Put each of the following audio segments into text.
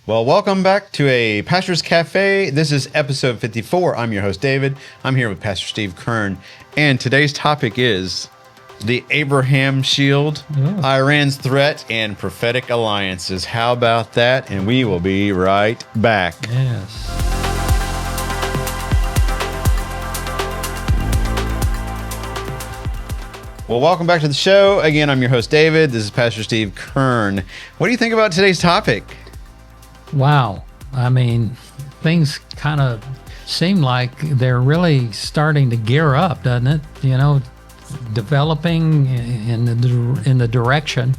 Well, welcome back to a Pastor's Café. This is episode 54. I'm your host, David. I'm here with Pastor Steve Kern. And today's topic is the Abraham shield, Iran's threat, and prophetic alliances. How about that? And we will be right back. Yes. Well, welcome back to the show. Again, I'm your host, David. This is Pastor Steve Kern. What do you think about today's topic? Wow. I mean, things kind of seem like they're really starting to gear up, doesn't it? You know, developing in the direction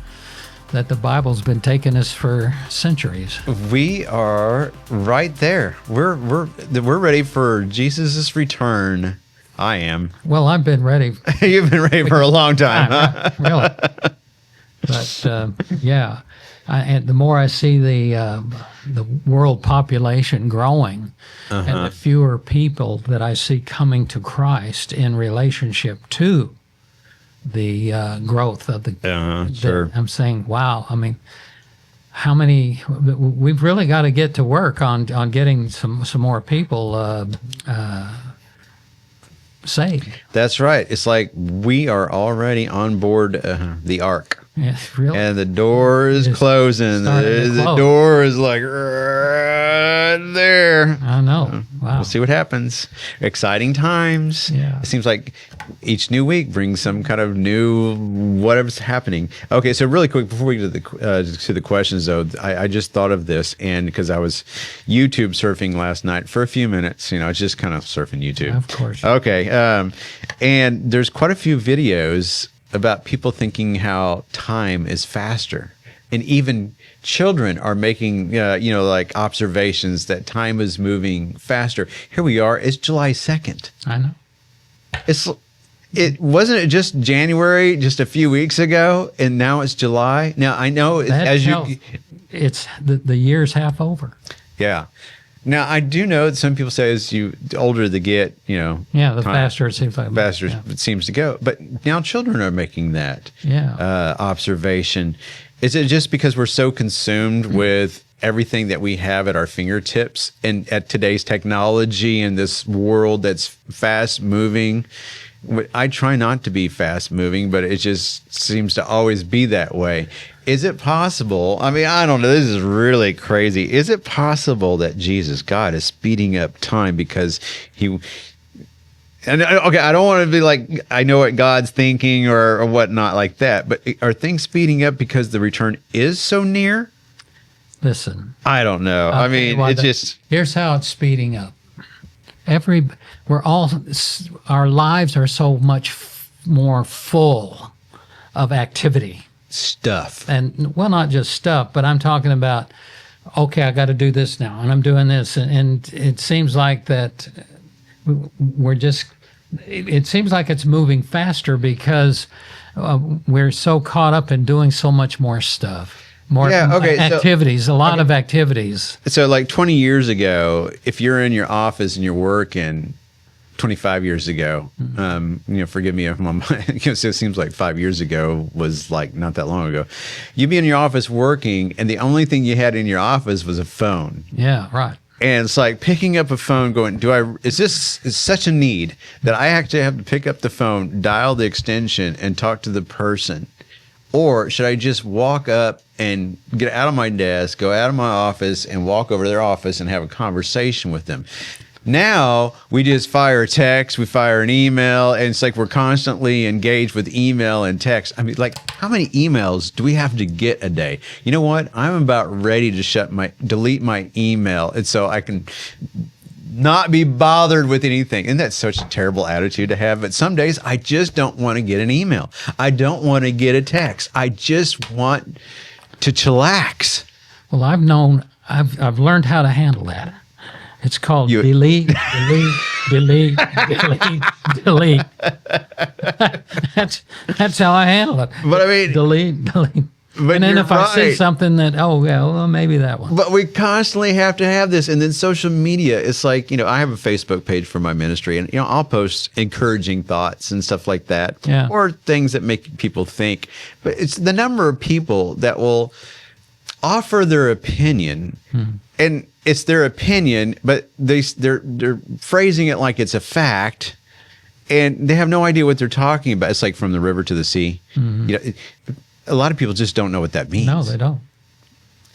that the Bible's been taking us for centuries. We are right there. We're ready for Jesus' return. I am. Well, I've been ready. You've been ready for a long time, huh? Really. But yeah, and the more I see the world population growing, and the fewer people that I see coming to Christ in relationship to the growth of the. Sure. I'm saying, wow. I mean, how many? We've really got to get to work on getting some more people saved. That's right. It's like we are already on board the ark. Yeah, really. And the door is closing. The door is like right there. I know. Wow. We'll see what happens. Exciting times. Yeah. It seems like each new week brings some kind of new whatever's happening. Okay, so really quick before we get to the questions, though, I just thought of this, and because I was YouTube surfing last night for a few minutes, it's just kind of surfing YouTube. Of course. Okay, and there's quite a few videos about people thinking how time is faster. And even children are making, like observations that time is moving faster. Here we are. It's July 2nd. I know. It wasn't just January just a few weeks ago, and now it's July. Now I know it's the year's half over. Yeah. Now I do know that some people say as the older they get, the faster it seems like. Faster it seems to go. But now children are making that observation. Is it just because we're so consumed with everything that we have at our fingertips and at today's technology and this world that's fast moving? I try not to be fast moving, but it just seems to always be that way. Is it possible? I mean, I don't know. This is really crazy. Is it possible that Jesus, God, is speeding up time because and okay, I don't want to be like, I know what God's thinking or whatnot like that, but are things speeding up because the return is so near? Listen. I don't know. I mean, here's how it's speeding up. Our lives are so much more full of activity. Stuff. And, well, not just stuff, but I'm talking about, okay, I got to do this now, and I'm doing this. And it seems like that it seems like it's moving faster because we're so caught up in doing so much more stuff. Activities, a lot of activities. So like 20 years ago, if you're in your office and you're working, 25 years ago, forgive me if my mind, it seems like 5 years ago was like not that long ago. You'd be in your office working, and the only thing you had in your office was a phone. Yeah, right. And it's like picking up a phone going, is such a need that I actually have to pick up the phone, dial the extension, and talk to the person? Or should I just walk up and get out of my desk, go out of my office, and walk over to their office and have a conversation with them? Now we just fire a text, we fire an email, and it's like we're constantly engaged with email and text. I mean, like, how many emails do we have to get a day? You know what? I'm about ready to delete my email, and so I can not be bothered with anything. And that's such a terrible attitude to have. But some days I just don't want to get an email. I don't want to get a text. I just want to chillax. Well, I've learned how to handle that. It's called delete. That's how I handle it. But I mean, delete. But and then if I see something that, maybe that one. But we constantly have to have this. And then social media, it's like, I have a Facebook page for my ministry, and, I'll post encouraging thoughts and stuff like that, or things that make people think. But it's the number of people that will offer their opinion, and it's their opinion, but they're phrasing it like it's a fact, and they have no idea what they're talking about. It's like from the river to the sea. A lot of people just don't know what that means. No, they don't.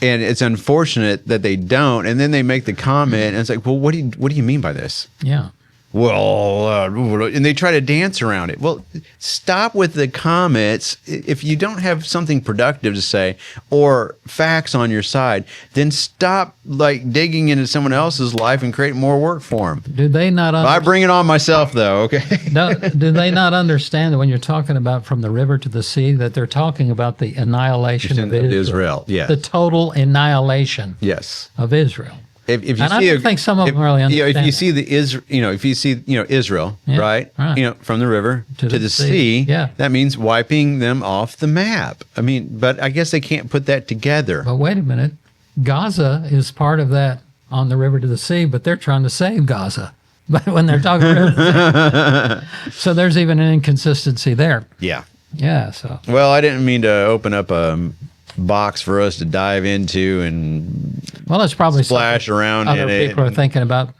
And it's unfortunate that they don't. And then they make the comment, and it's like, well, what do you mean by this? Yeah. Well, and they try to dance around it. Well, stop with the comments. If you don't have something productive to say or facts on your side, then stop like digging into someone else's life and create more work for them. Do they not? I bring it on myself, though. Okay. Do they not understand that when you're talking about from the river to the sea, that they're talking about the annihilation of Israel? Yeah. The total annihilation. Yes. Of Israel. If you and see I don't think some of them really understand. If you see Israel, right? From the river to the sea, that means wiping them off the map. I mean, but I guess they can't put that together. But wait a minute, Gaza is part of that on the river to the sea, but they're trying to save Gaza. But when they're talking river to the sea. So there's even an inconsistency there. Yeah. Yeah. So. Well, I didn't mean to open up a box for us to dive into and it's probably splash around other in people it. are thinking about.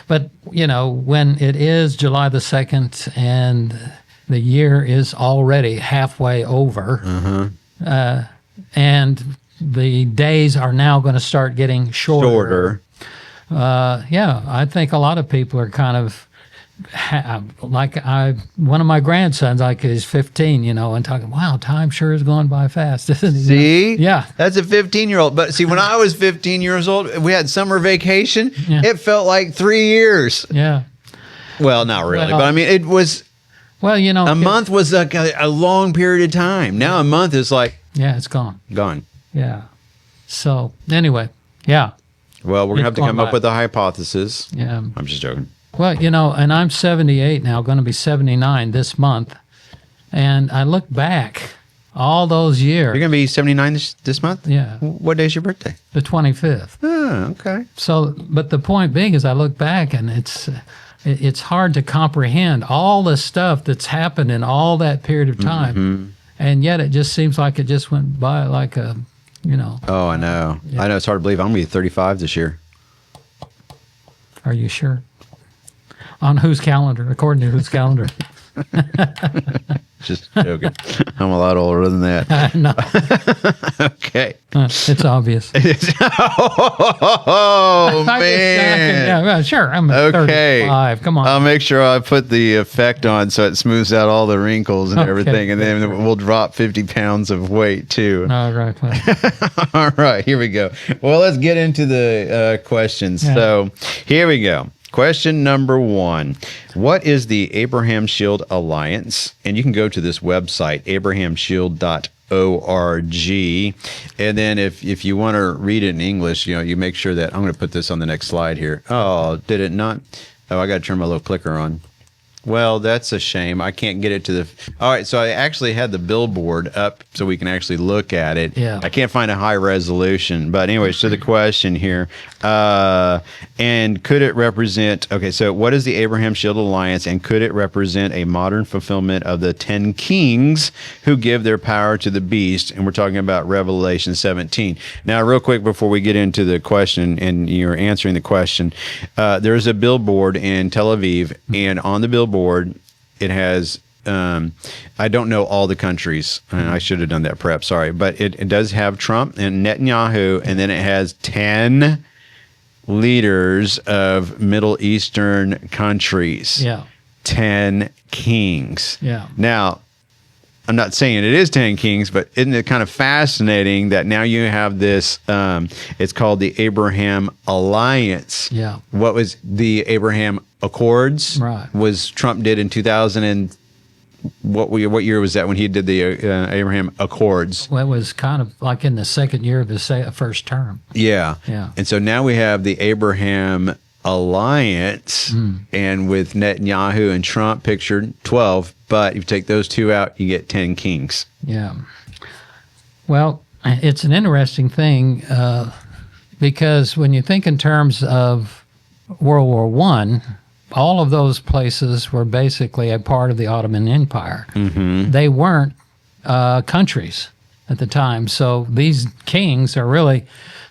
But when it is July the 2nd and the year is already halfway over, and the days are now going to start getting shorter. I think a lot of people are kind of one of my grandsons, like he's 15, and talking, wow, time sure is going by fast, isn't it? See? Yeah. That's a 15-year-old. But see, when I was 15 years old, we had summer vacation. Yeah. It felt like 3 years. Yeah. Well, not really. But I mean, it was, a month was like a long period of time. Now a month is like. Yeah, it's gone. Gone. Yeah. So anyway, yeah. Well, we're going to have to come up with a hypothesis. Yeah. I'm just joking. Well, and I'm 78 now, going to be 79 this month. And I look back all those years. You're going to be 79 this month? Yeah. What day is your birthday? The 25th. Oh, okay. So, but the point being is I look back and it's hard to comprehend all the stuff that's happened in all that period of time. Mm-hmm. And yet it just seems like it just went by like a, Oh, I know. Yeah. I know. It's hard to believe. I'm going to be 35 this year. Are you sure? On whose calendar? According to whose calendar? Just joking. I'm a lot older than that. No. Okay. It's obvious. Oh, man. Yeah, well, sure. I'm 35. Come on. I'll make sure I put the effect on so it smooths out all the wrinkles and everything, and then we'll drop 50 pounds of weight, too. All right. All right. Here we go. Well, let's get into the questions. Yeah. So here we go. Question number 1. What is the Abraham Shield Alliance? And you can go to this website, abrahamshield.org. And then if you want to read it in English, you make sure that I'm going to put this on the next slide here. Oh, did it not? Oh, I got to turn my little clicker on. Well, that's a shame. I can't get it to the... All right, so I actually had the billboard up so we can actually look at it. Yeah. I can't find a high resolution. But anyways, to the question here. And could it represent... Okay, so what is the Abraham Shield Alliance, and could it represent a modern fulfillment of the 10 kings who give their power to the beast? And we're talking about Revelation 17. Now, real quick before we get into the question and you're answering the question, there's a billboard in Tel Aviv, and on the billboard, it has, I don't know all the countries. I should have done that prep, sorry. But it does have Trump and Netanyahu, and then it has 10 leaders of Middle Eastern countries. Yeah. 10 kings. Yeah. Now, I'm not saying it is 10 kings, but isn't it kind of fascinating that now you have this, it's called the Abraham Alliance. Yeah. What was the Abraham Accords? Right. Was Trump did in 2000 and what year was that when he did the Abraham Accords? Well, it was kind of like in the second year of his first term. Yeah. Yeah. And so now we have the Abraham Alliance, and with Netanyahu and Trump pictured 12, but if you take those two out, you get 10 kings. Yeah. Well, it's an interesting thing because when you think in terms of World War I, all of those places were basically a part of the Ottoman Empire. Mm-hmm. They weren't countries. at the time. So these kings are really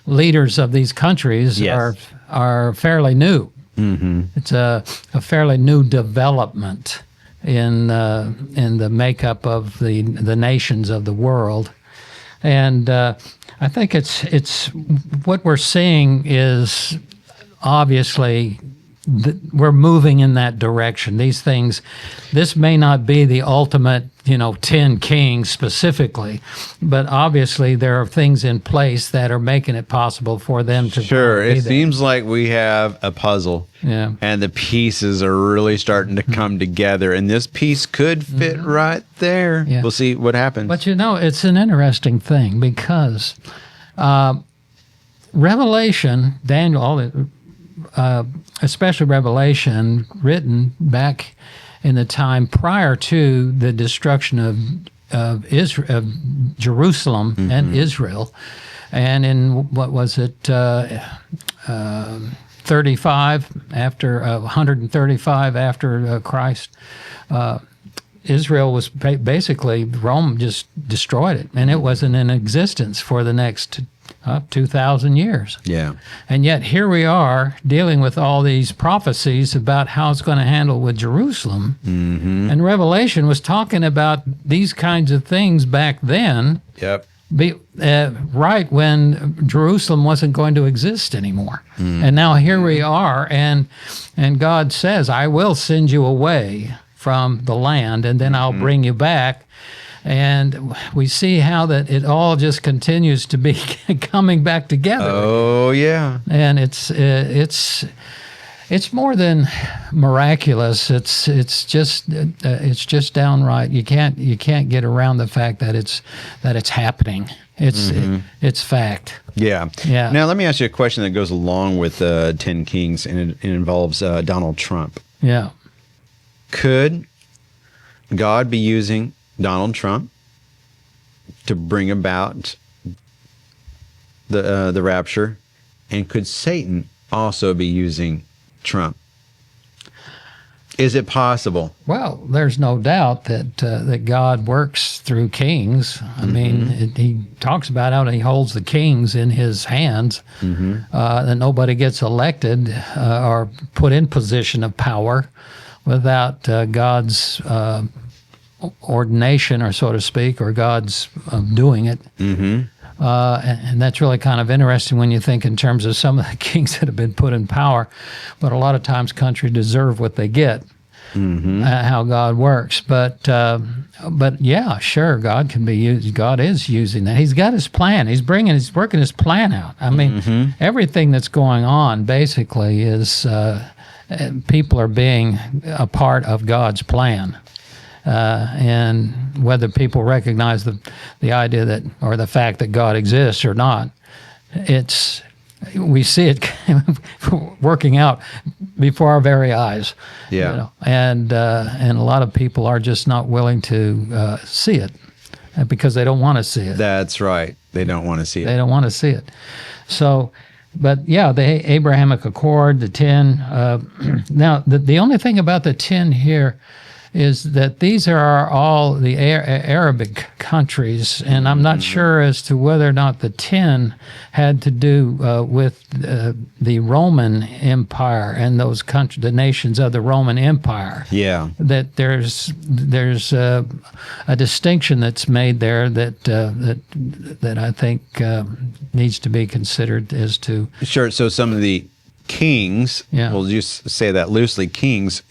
leaders of these countries. Yes. Are fairly new. It's a fairly new development in the makeup of the nations of the world, and I think it's what we're seeing is obviously we're moving in that direction. These things, this may not be the ultimate, 10 kings specifically, but obviously there are things in place that are making it possible for them to Sure. be It there. seems like we have a puzzle. Yeah. And the pieces are really starting to come together. And this piece could fit right there. Yeah. We'll see what happens. But it's an interesting thing because Revelation, Daniel, especially Revelation, written back in the time prior to the destruction of Jerusalem and Israel, and in what was it, 35 after 135 after Christ. Israel was basically, Rome just destroyed it, and it wasn't in existence for the next 2,000 years. Yeah. And yet here we are dealing with all these prophecies about how it's going to handle with Jerusalem. And Revelation was talking about these kinds of things back then, Yep. right when Jerusalem wasn't going to exist anymore. And now here we are, and God says, I will send you away from the land, and then I'll bring you back. And we see how that it all just continues to be coming back together. Oh, yeah. And it's more than miraculous. It's just downright. You can't get around the fact that it's happening. It's fact. Yeah. Yeah. Now, let me ask you a question that goes along with 10 Kings, and it involves Donald Trump. Yeah. Could God be using Donald Trump to bring about the rapture, and could Satan also be using Trump? Is it possible? Well, there's no doubt that God works through kings. I mean, he talks about how he holds the kings in his hands, that nobody gets elected or put in position of power without God's ordination, or so to speak, or God's doing it. And that's really kind of interesting when you think in terms of some of the kings that have been put in power. But a lot of times countries deserve what they get, how God works. But yeah, sure, God can be used. God is using that. He's got his plan. He's working his plan out. I mean, everything that's going on basically is people are being a part of God's plan. And whether people recognize the idea that, or the fact that God exists or not, we see it working out before our very eyes. Yeah. And a lot of people are just not willing to see it because they don't want to see it. That's right. They don't want to see it. They don't want to see it. So, but yeah, the Abrahamic Accord, the 10. Now, the only thing about the 10 here is that these are all the Arabic countries, and I'm not sure as to whether or not the 10 had to do with the Roman Empire and those countries, the nations of the Roman Empire. Yeah. That there's a distinction that's made there that I think needs to be considered as to. Sure. So some of the kings, Yeah. we'll just say that loosely, kings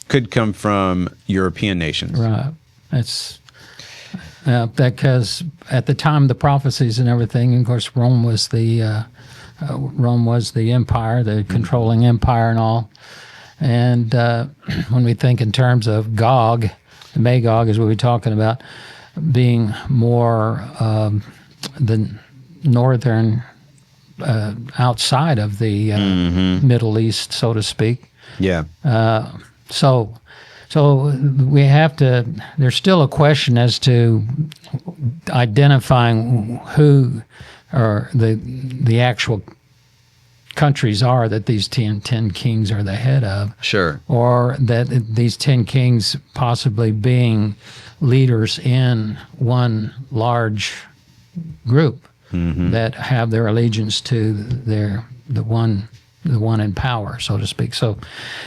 could come from European nations. Right. That's because at the time of the prophecies and everything, of course, Rome was the empire, the controlling empire, and all. And when we think in terms of Gog, Magog is what we're talking about, being more the northern outside of the Middle East, so to speak. Yeah. So we have to. There's still a question as to identifying who or the actual countries are that these 10 kings are the head of. Sure. Or that these 10 kings possibly being leaders in one large group that have their allegiance to the one in power, so to speak. So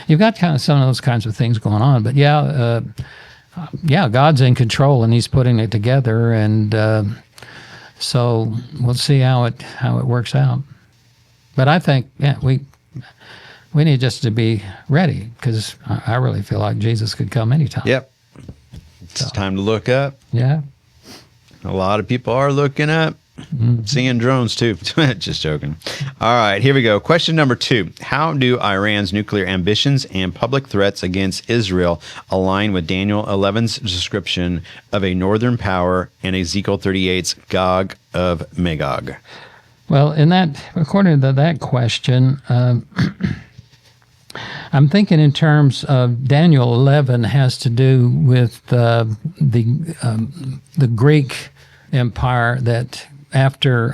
you've got kind of some of those kinds of things going on. But God's in control and He's putting it together, and so we'll see how it works out. But I think we need just to be ready, because I really feel like Jesus could come anytime. Yep. It's time to look up. Yeah. A lot of people are looking up. Seeing drones too. Just joking. All right, here we go. Question number 2. How do Iran's nuclear ambitions and public threats against Israel align with Daniel 11's description of a northern power and Ezekiel 38's Gog of Magog? Well, according to that question, I'm thinking in terms of Daniel 11 has to do with the Greek Empire that after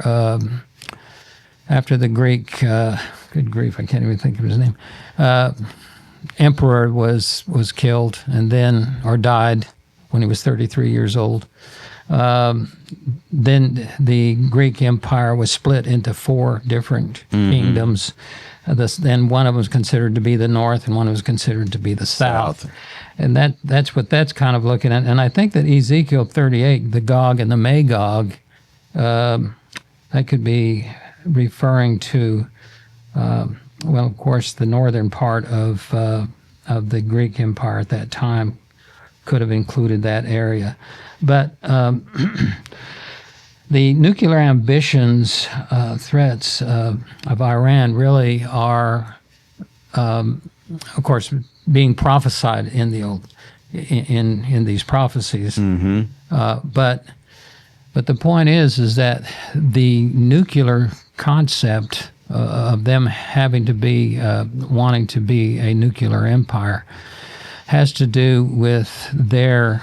the Greek, good grief, I can't even think of his name, emperor was killed or died when he was 33 years old. Then the Greek Empire was split into 4 different kingdoms. Then one of them was considered to be the north, and one was considered to be the south. And that's what that's kind of looking at. And I think that Ezekiel 38, the Gog and the Magog, that could be referring to, of course, the northern part of the Greek Empire at that time could have included that area. But the nuclear ambitions, threats of Iran really are, of course, being prophesied in these prophecies. But the point is that the nuclear concept of them having to be wanting to be a nuclear empire has to do with their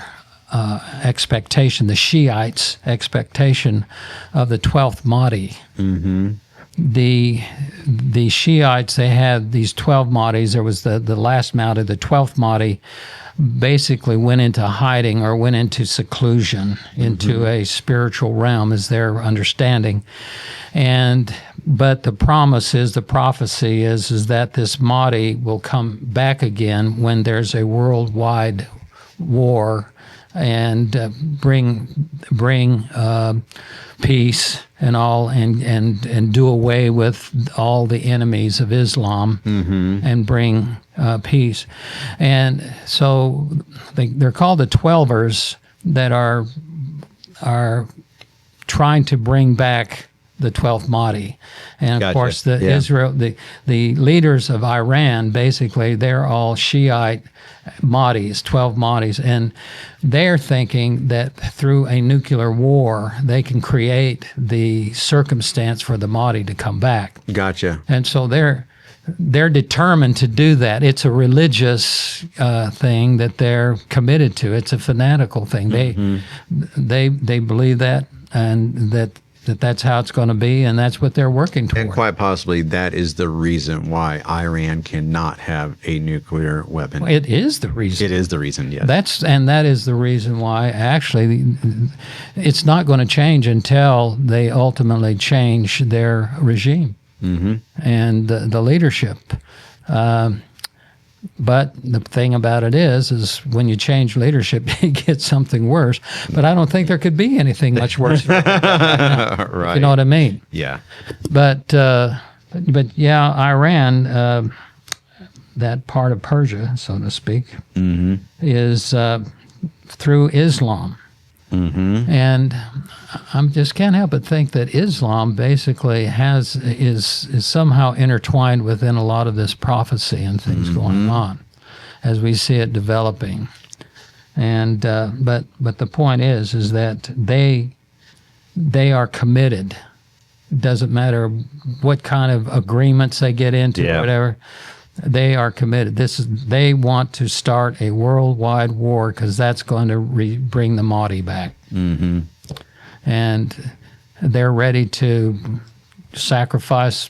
expectation, the Shiites' expectation of the 12th Mahdi. The Shiites, they had these 12 Mahdis. There was the last Mahdi, the 12th Mahdi, basically went into hiding or went into seclusion, into a spiritual realm, is their understanding. But the prophecy is that this Mahdi will come back again when there's a worldwide war and bring peace and all, and do away with all the enemies of Islam and bring peace. And so they're called the Twelvers, that are trying to bring back the 12th Mahdi. And of course, the leaders of Iran, basically, they're all Shiite Mahdis, 12 Mahdis, and they're thinking that through a nuclear war, they can create the circumstance for the Mahdi to come back. Gotcha. And so they're determined to do that. It's a religious thing that they're committed to. It's a fanatical thing. They believe that, and that's how it's going to be, and that's what they're working toward. And quite possibly that is the reason why Iran cannot have a nuclear weapon. It is the reason. It is the reason, yes. That is the reason why, actually, it's not going to change until they ultimately change their regime and the leadership. But the thing about it is when you change leadership, you get something worse. But I don't think there could be anything much worse. Right. You know what I mean? Yeah. But yeah, Iran, that part of Persia, so to speak, is through Islam. And I just can't help but think that Islam basically is somehow intertwined within a lot of this prophecy and things going on as we see it developing. And but the point is that they are committed. It doesn't matter what kind of agreements they get into or whatever. They are committed. They want to start a worldwide war because that's going to bring the Mahdi back. And they're ready to sacrifice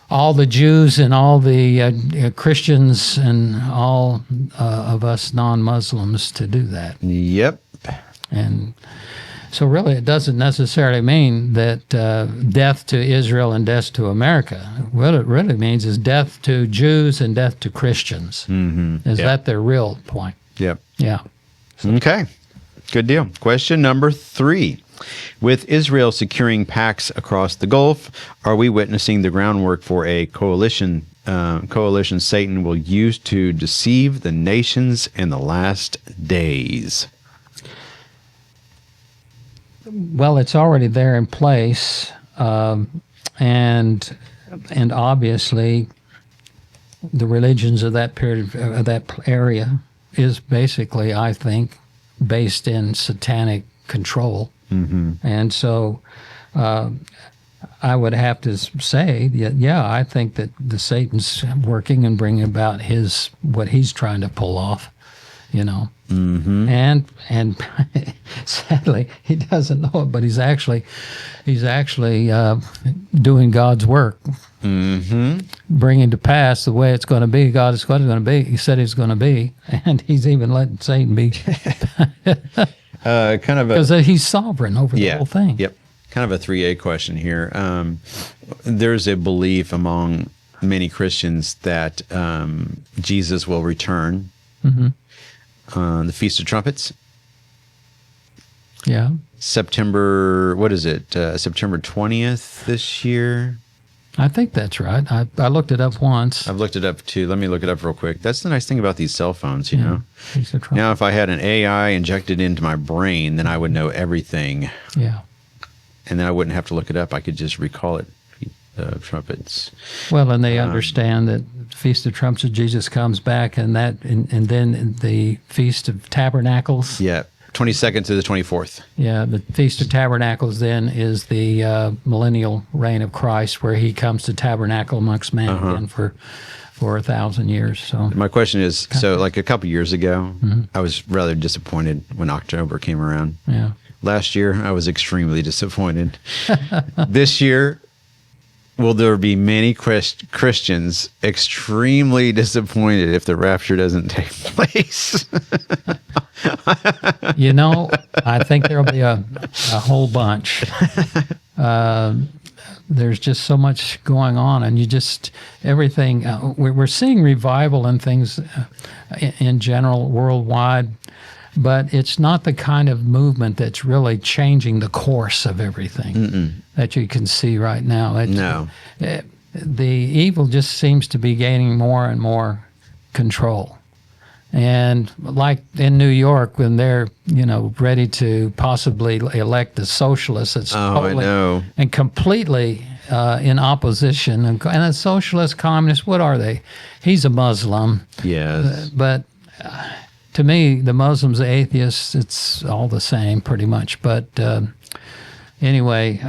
all the Jews and all the Christians and all of us non-Muslims to do that. Yep. And So really, it doesn't necessarily mean that death to Israel and death to America. What it really means is death to Jews and death to Christians. Is that their real point? Yep. Yeah. Okay. Good deal. Question number 3. With Israel securing pacts across the Gulf, are we witnessing the groundwork for a coalition Satan will use to deceive the nations in the last days? Well, it's already there in place, and obviously, the religions of that period of that area is basically, I think, based in satanic control, and so I would have to say, yeah, I think that the Satan's working and bringing about what he's trying to pull off, and sadly he doesn't know it, but he's actually doing God's work, bringing to pass the way it's going to be. God is going to be. He said he's going to be, and he's even letting Satan be, because he's sovereign over the whole thing. Yep. Kind of a 3A question here. There's a belief among many Christians that Jesus will return. The Feast of Trumpets. Yeah. September 20th this year? I think that's right. I looked it up once. I've looked it up too. Let me look it up real quick. That's the nice thing about these cell phones, you know. Now, if I had an AI injected into my brain, then I would know everything. Yeah. And then I wouldn't have to look it up. I could just recall it. Trumpets. Well, and they understand that the Feast of Trumpets, Jesus comes back, and then the Feast of Tabernacles. Yeah, 22nd to the 24th. Yeah, the Feast of Tabernacles then is the millennial reign of Christ, where he comes to tabernacle amongst man again for 1,000 years. So my question is, so like a couple years ago, I was rather disappointed when October came around. Yeah. Last year, I was extremely disappointed. This year, will there be many Christians extremely disappointed if the rapture doesn't take place? I think there'll be a whole bunch. There's just so much going on, and everything. We're seeing revival and things in general worldwide, but it's not the kind of movement that's really changing the course of everything that you can see right now. No. The evil just seems to be gaining more and more control. And like in New York, when they're, ready to possibly elect a socialist that's totally and completely in opposition, and a socialist, communist, what are they? He's a Muslim. Yes. But to me, the Muslims, the atheists, it's all the same pretty much. But anyway,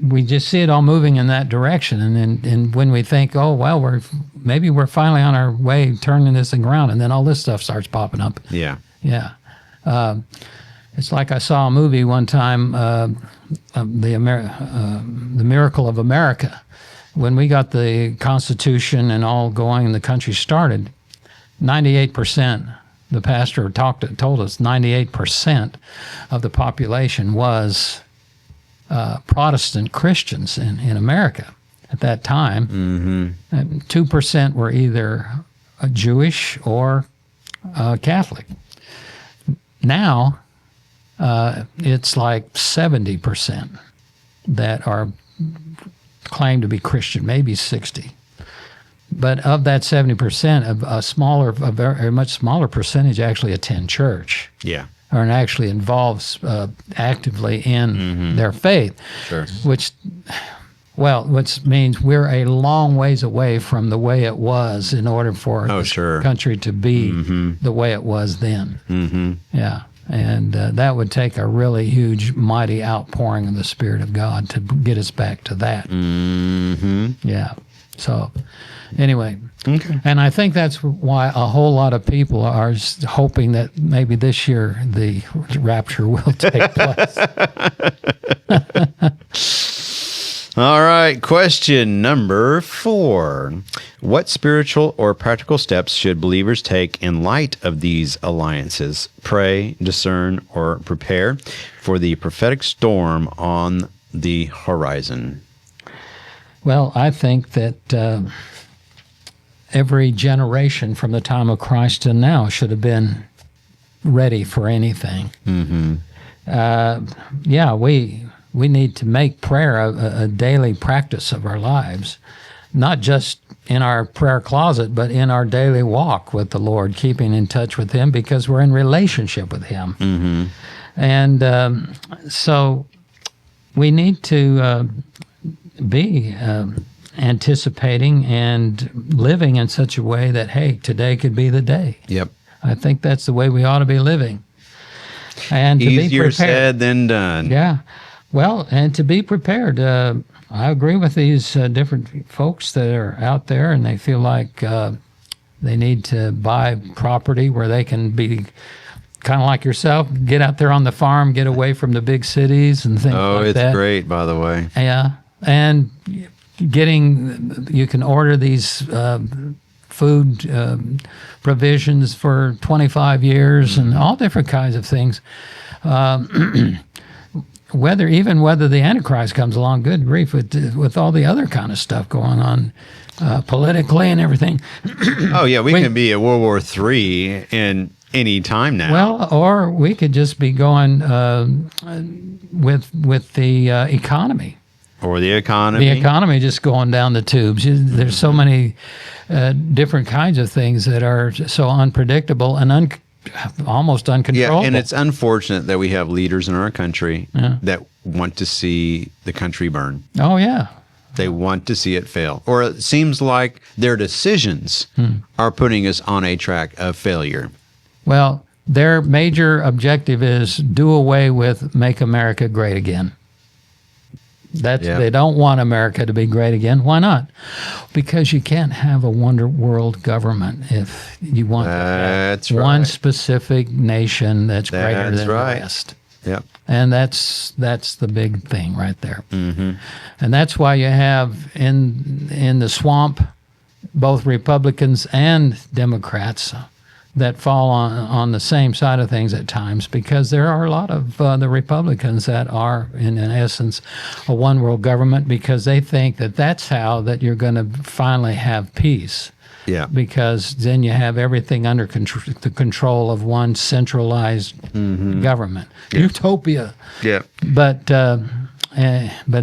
we just see it all moving in that direction. And when we think, oh, well, we're finally on our way turning this thing around, and then all this stuff starts popping up. Yeah. Yeah. It's like I saw a movie one time, The Miracle of America. When we got the Constitution and all going and the country started, 98%, the pastor told us 98% of the population was Protestant Christians in America at that time. 2% were either Jewish or Catholic. Now, it's like 70% that are claimed to be Christian, maybe 60. But of that 70%, a very much smaller percentage actually attend church. Yeah. Or actually involves actively in their faith. Sure. Which means we're a long ways away from the way it was in order for the country to be the way it was then. Yeah. And that would take a really huge, mighty outpouring of the Spirit of God to get us back to that. Yeah. So, anyway, and I think that's why a whole lot of people are hoping that maybe this year the rapture will take place. All right, question number 4. What spiritual or practical steps should believers take in light of these alliances? Pray, discern, or prepare for the prophetic storm on the horizon. Well, I think that every generation from the time of Christ to now should have been ready for anything. Yeah, we need to make prayer a daily practice of our lives, not just in our prayer closet, but in our daily walk with the Lord, keeping in touch with Him because we're in relationship with Him. And so we need to be anticipating and living in such a way that, hey, today could be the day. Yep. I think that's the way we ought to be living. And to be Easier prepared. said than done. Yeah. Well, and to be prepared. I agree with these different folks that are out there, and they feel like they need to buy property where they can be kind of like yourself, get out there on the farm, get away from the big cities and things like that. Oh, it's great, by the way. Yeah. And you can order these food provisions for 25 years and all different kinds of things. Whether the Antichrist comes along, good grief, with all the other kind of stuff going on politically and everything. Oh, yeah, we can be at World War III in any time now. Well, or we could just be going with the economy. Or the economy. The economy just going down the tubes. There's so many different kinds of things that are so unpredictable and almost uncontrollable. Yeah, and it's unfortunate that we have leaders in our country that want to see the country burn. Oh, yeah. They want to see it fail. Or it seems like their decisions are putting us on a track of failure. Well, their major objective is do away with Make America Great Again. They don't want America to be great again. Why not? Because you can't have a wonder world government if you want one specific nation that's greater than the rest. Yep. And that's the big thing right there. And that's why you have in the swamp both Republicans and Democrats that fall on the same side of things at times, because there are a lot of the Republicans that are, in essence, a one world government, because they think that that's how that you're going to finally have peace. Yeah. Because then you have everything under the control of one centralized government. Yeah. Utopia. Yeah. But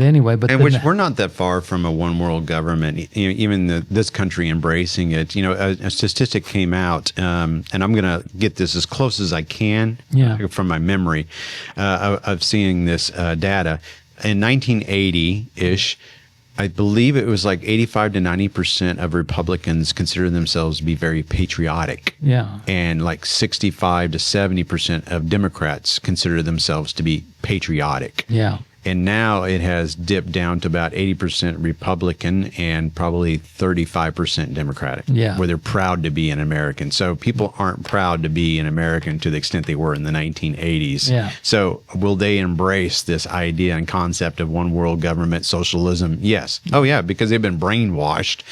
anyway, we're not that far from a one world government. Even this country embracing it. A statistic came out, and I'm going to get this as close as I can from my memory of seeing this data. In 1980-ish, I believe it was like 85 to 90% of Republicans consider themselves to be very patriotic. Yeah. And like 65 to 70% of Democrats consider themselves to be patriotic. Yeah. And now it has dipped down to about 80% Republican and probably 35% Democratic, where they're proud to be an American. So people aren't proud to be an American to the extent they were in the 1980s. Yeah. So will they embrace this idea and concept of one world government, socialism? Yes. Oh, yeah, because they've been brainwashed.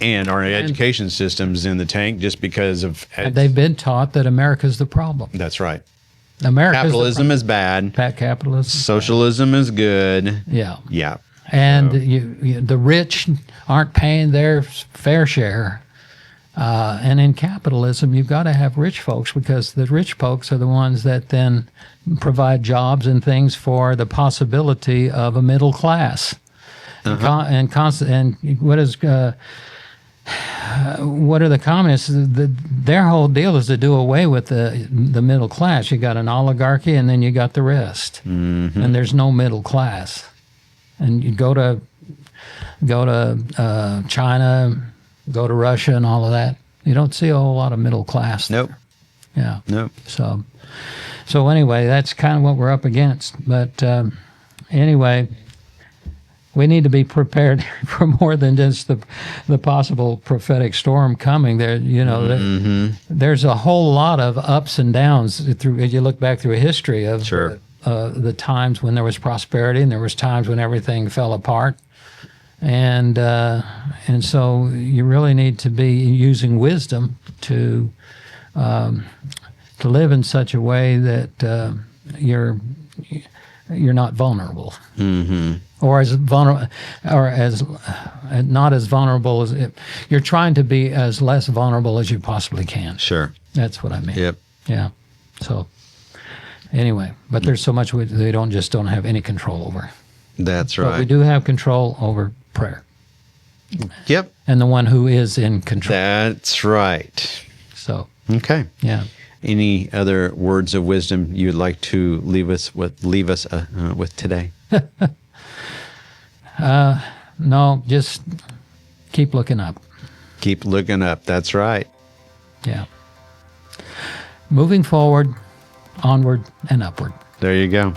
And our education system's in the tank just because of... They've been taught that America's the problem. That's right. Capitalism is bad. Capitalism. Socialism is good. Yeah. Yeah. And the rich aren't paying their fair share. And in capitalism, you've got to have rich folks, because the rich folks are the ones that then provide jobs and things for the possibility of a middle class. And what are the communists? Their whole deal is to do away with the middle class. You got an oligarchy, and then you got the rest, and there's no middle class. And you go to China, go to Russia, and all of that. You don't see a whole lot of middle class there. Nope. Yeah. Nope. So anyway, that's kind of what we're up against. But anyway. We need to be prepared for more than just the possible prophetic storm coming. There's a whole lot of ups and downs as you look back through a history of the times when there was prosperity and there was times when everything fell apart. And so you really need to be using wisdom to live in such a way that you're not vulnerable, or as vulnerable, or as not as vulnerable as you're trying to be as less vulnerable as you possibly can. Sure, that's what I mean. Yep. Yeah. So anyway, but there's so much they don't have any control over. That's right. But we do have control over prayer. Yep. And the one who is in control. That's right. So. Okay. Yeah. Any other words of wisdom you would like to leave us with today? No, just keep looking up. Keep looking up. That's right. Yeah. Moving forward, onward, and upward. There you go.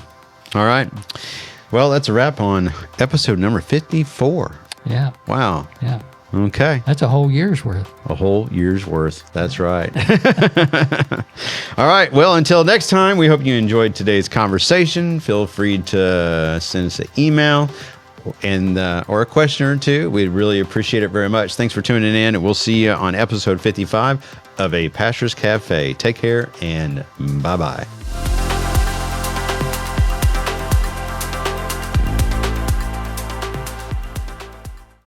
All right. Well, that's a wrap on episode number 54. Yeah. Wow. Yeah. Okay. That's a whole year's worth. A whole year's worth. That's right. All right. Well, until next time, we hope you enjoyed today's conversation. Feel free to send us an email and or a question or two. We'd really appreciate it very much. Thanks for tuning in, and we'll see you on episode 55 of A Pastor's Cafe. Take care, and bye-bye.